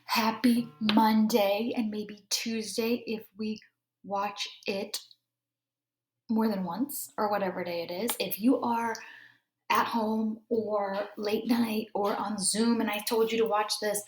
Happy Monday and maybe Tuesday if we watch it more than once or whatever day it is. If you are at home or late night or on Zoom and I told you to watch this,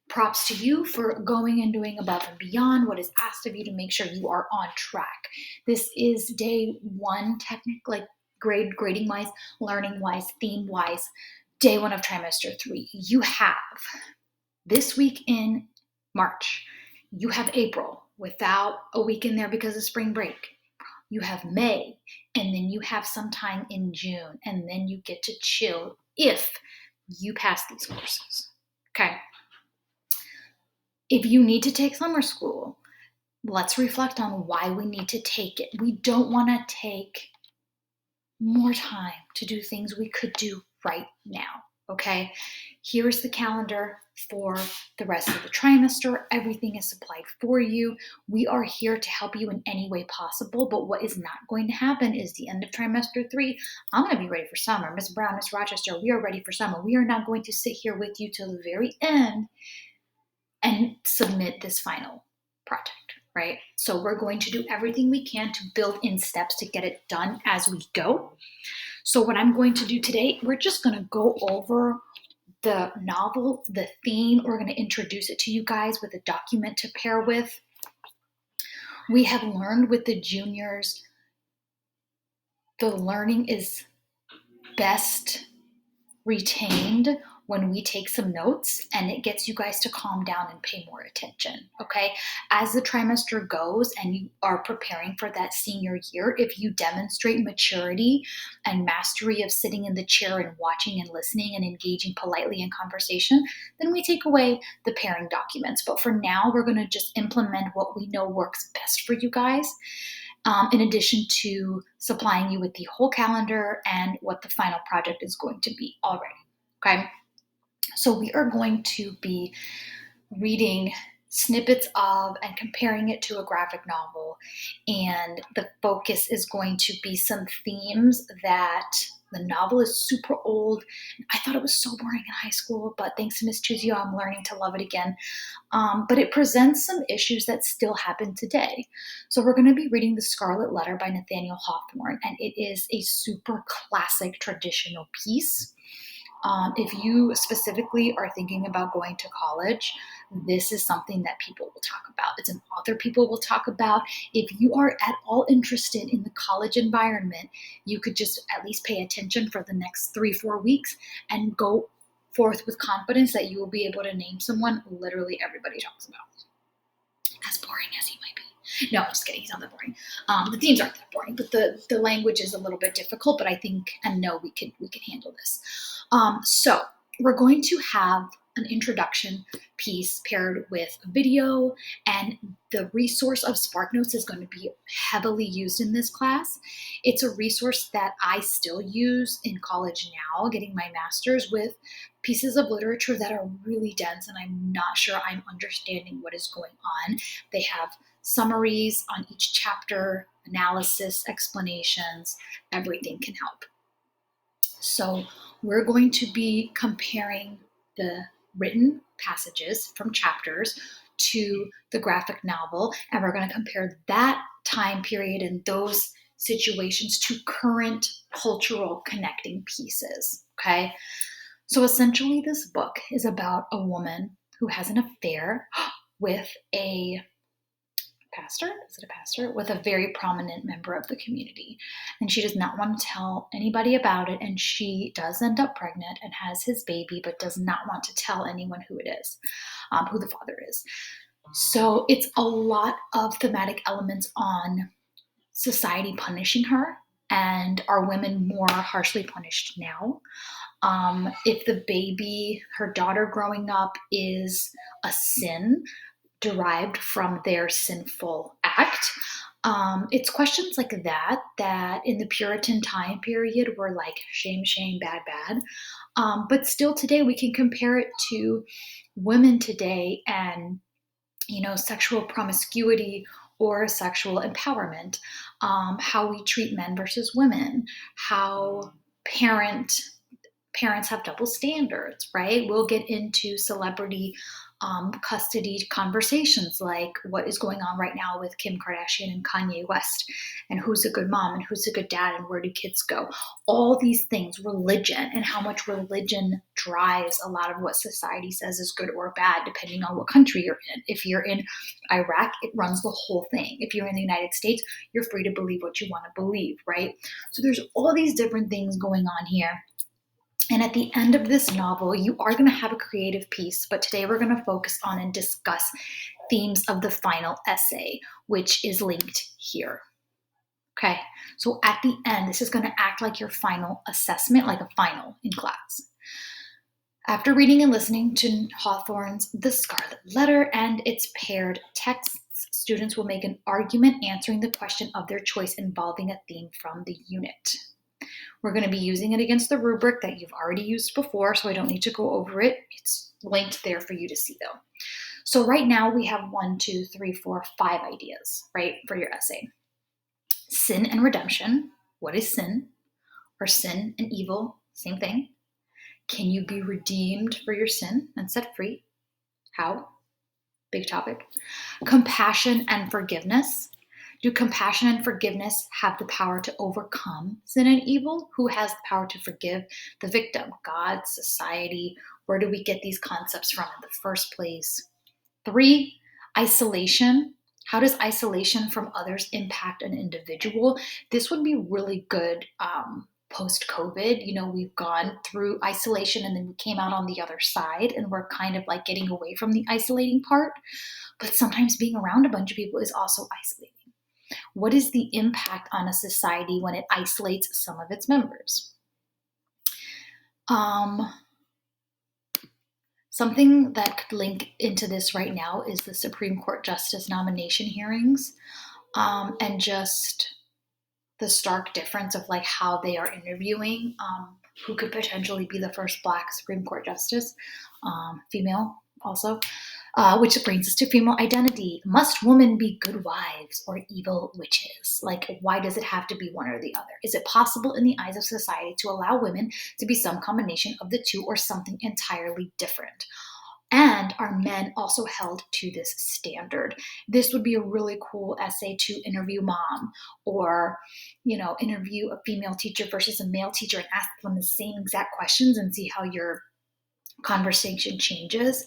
props to you for going and doing above and beyond what is asked of you to make sure you are on track. This is day one, technically, like grading wise, learning wise, theme wise, day one of trimester 3. You have this week in March. You have April without a week in there because of spring break. You have May, and then you have some time in June, and then you get to chill if you pass these courses. Okay. If you need to take summer school, let's reflect on why we need to take it. We don't want to take more time to do things we could do right now. Okay, here's the calendar for the rest of the trimester. Everything is supplied for you. We are here to help you in any way possible, but what is not going to happen is the end of trimester 3. I'm going to be ready for summer. Miss Brown, Miss Rochester, we are ready for summer. We are not going to sit here with you till the very end and submit this final project, right? So we're going to do everything we can to build in steps to get it done as we go. So what I'm going to do today, we're just going to go over the novel, the theme. We're going to introduce it to you guys with a document to pair with. We have learned with the juniors, the learning is best retained when we take some notes, and it gets you guys to calm down and pay more attention, okay? As the trimester goes and you are preparing for that senior year, if you demonstrate maturity and mastery of sitting in the chair and watching and listening and engaging politely in conversation, then we take away the pairing documents. But for now, we're gonna just implement what we know works best for you guys. In addition to supplying you with the whole calendar and what the final project is going to be already, okay? So we are going to be reading snippets of and comparing it to a graphic novel, and the focus is going to be some themes that the novel is super old. I thought it was so boring in high school, but thanks to Miss Chuzio, I'm learning to love it again. But it presents some issues that still happen today. So we're going to be reading The Scarlet Letter by Nathaniel Hawthorne, and it is a super classic traditional piece. If you specifically are thinking about going to college, this is something that people will talk about. It's an author people will talk about. If you are at all interested in the college environment, you could just at least pay attention for the next 3-4 weeks and go forth with confidence that you will be able to name someone literally everybody talks about. As boring as he might be. No, I'm just kidding. He's not that boring. The themes aren't that boring, but the language is a little bit difficult. But I think and know we can handle this. So we're going to have an introduction piece paired with a video, and the resource of SparkNotes is going to be heavily used in this class. It's a resource that I still use in college now, getting my master's, with pieces of literature that are really dense and I'm not sure I'm understanding what is going on. They have summaries on each chapter, analysis, explanations, everything can help. So we're going to be comparing the written passages from chapters to the graphic novel, and we're going to compare that time period and those situations to current cultural connecting pieces, okay? So essentially this book is about a woman who has an affair with a pastor? Is it a pastor? With a very prominent member of the community. And she does not want to tell anybody about it. And she does end up pregnant and has his baby, but does not want to tell anyone who it is, who the father is. So it's a lot of thematic elements on society punishing her, and are women more harshly punished now? If the baby, her daughter growing up, is a sin derived from their sinful act. It's questions like that in the Puritan time period were like shame, shame, bad, bad. But still today we can compare it to women today and, sexual promiscuity or sexual empowerment, how we treat men versus women, how parent parents have double standards, right? We'll get into celebrity custody conversations like what is going on right now with Kim Kardashian and Kanye West, and who's a good mom and who's a good dad and where do kids go. All these things, religion, and how much religion drives a lot of what society says is good or bad, depending on what country you're in. If you're in Iraq, it runs the whole thing. If you're in the United States, you're free to believe what you want to believe, right? So there's all these different things going on here. And at the end of this novel, you are going to have a creative piece, but today we're going to focus on and discuss themes of the final essay, which is linked here. Okay, so at the end, this is going to act like your final assessment, like a final in class. After reading and listening to Hawthorne's The Scarlet Letter and its paired texts, students will make an argument answering the question of their choice involving a theme from the unit. We're going to be using it against the rubric that you've already used before, so I don't need to go over it. It's linked there for you to see, though. So right now we have 1, 2, 3, 4, 5 ideas, right, for your essay. Sin and redemption. What is sin? Or sin and evil, same thing. Can you be redeemed for your sin and set free? How? Big topic. Compassion and forgiveness. Do compassion and forgiveness have the power to overcome sin and evil? Who has the power to forgive the victim? God, society? Where do we get these concepts from in the first place? 3, isolation. How does isolation from others impact an individual? This would be really good post-COVID. You know, we've gone through isolation and then we came out on the other side and we're kind of like getting away from the isolating part. But sometimes being around a bunch of people is also isolating. What is the impact on a society when it isolates some of its members? Something that could link into this right now is the Supreme Court Justice nomination hearings, and just the stark difference of like how they are interviewing who could potentially be the first Black Supreme Court Justice, female also. Which brings us to female identity. Must women be good wives or evil witches? Like, why does it have to be one or the other? Is it possible in the eyes of society to allow women to be some combination of the two or something entirely different? And are men also held to this standard? This would be a really cool essay to interview mom, or, you know, interview a female teacher versus a male teacher and ask them the same exact questions and see how your conversation changes.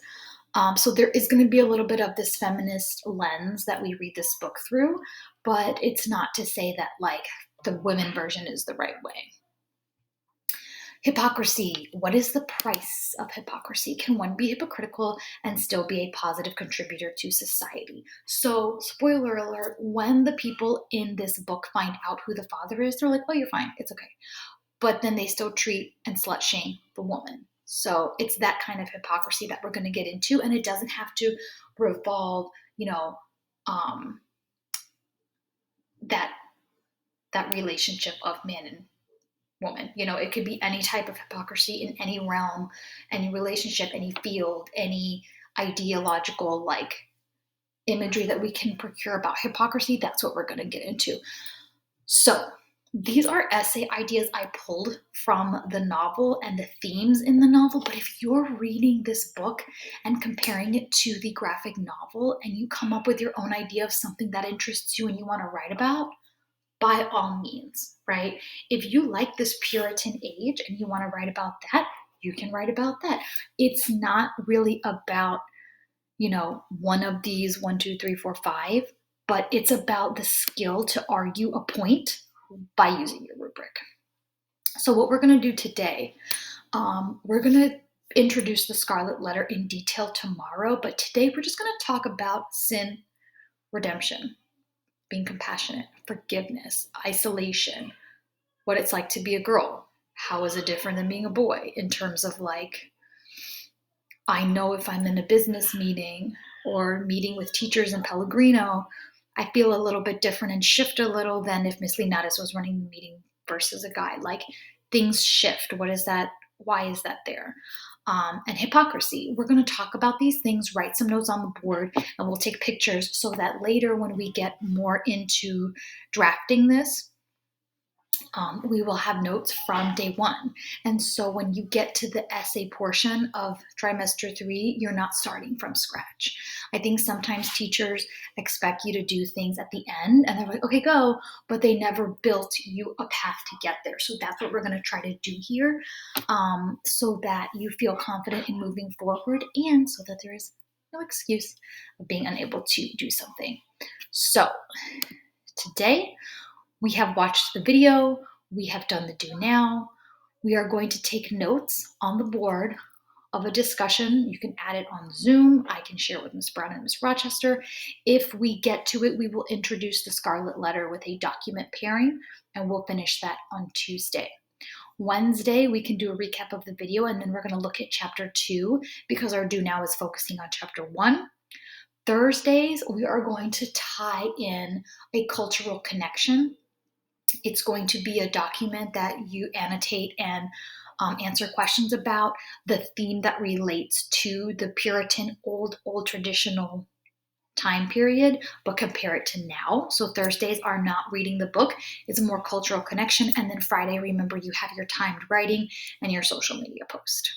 So there is going to be a little bit of this feminist lens that we read this book through, but it's not to say that like the women version is the right way. Hypocrisy. What is the price of hypocrisy? Can one be hypocritical and still be a positive contributor to society? So, spoiler alert, when the people in this book find out who the father is, they're like, oh, you're fine, it's okay. But then they still treat and slut shame the woman. So it's that kind of hypocrisy that we're going to get into, and it doesn't have to revolve, you know, that relationship of man and woman. You know, it could be any type of hypocrisy in any realm, any relationship, any field, any ideological like imagery that we can procure about hypocrisy. That's what we're going to get into. So these are essay ideas I pulled from the novel and the themes in the novel. But if you're reading this book and comparing it to the graphic novel and you come up with your own idea of something that interests you and you want to write about, by all means, right? If you like this Puritan age and you want to write about that, you can write about that. It's not really about, you know, one of these 1, 2, 3, 4, 5, but it's about the skill to argue a point by using your rubric. So what we're going to do today, we're going to introduce the Scarlet Letter in detail tomorrow, but today we're just going to talk about sin, redemption, being compassionate, forgiveness, isolation, what it's like to be a girl. How is it different than being a boy in terms of like, I know if I'm in a business meeting or meeting with teachers in Pellegrino, I feel a little bit different and shift a little than if Miss Linares was running the meeting versus a guy. Like things shift. What is that? Why is that there? And hypocrisy. We're going to talk about these things, write some notes on the board, and we'll take pictures so that later when we get more into drafting this, we will have notes from day one. And so when you get to the essay portion of trimester 3, you're not starting from scratch. I think sometimes teachers expect you to do things at the end and they're like, okay, go, but they never built you a path to get there. So that's what we're going to try to do here, so that you feel confident in moving forward and so that there is no excuse of being unable to do something. So today, we have watched the video, we have done the do now. We are going to take notes on the board of a discussion. You can add it on Zoom. I can share it with Ms. Brown and Ms. Rochester. If we get to it, we will introduce the Scarlet Letter with a document pairing, and we'll finish that on Tuesday. Wednesday, we can do a recap of the video, and then we're going to look at chapter 2 because our do now is focusing on chapter 1. Thursdays, we are going to tie in a cultural connection. It's going to be a document that you annotate and answer questions about the theme that relates to the Puritan old traditional time period, but compare it to now. So Thursdays are not reading the book, it's a more cultural connection. And then Friday, remember, you have your timed writing and your social media post.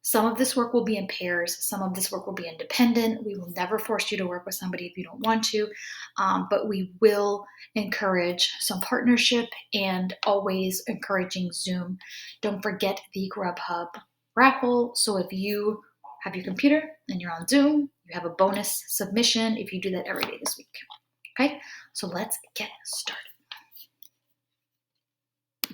Some of this work will be in pairs. Some of this work will be independent. We will never force you to work with somebody if you don't want to, but we will encourage some partnership and always encouraging Zoom. Don't forget the Grubhub raffle. So if you have your computer and you're on Zoom, you have a bonus submission if you do that every day this week. Okay, so let's get started.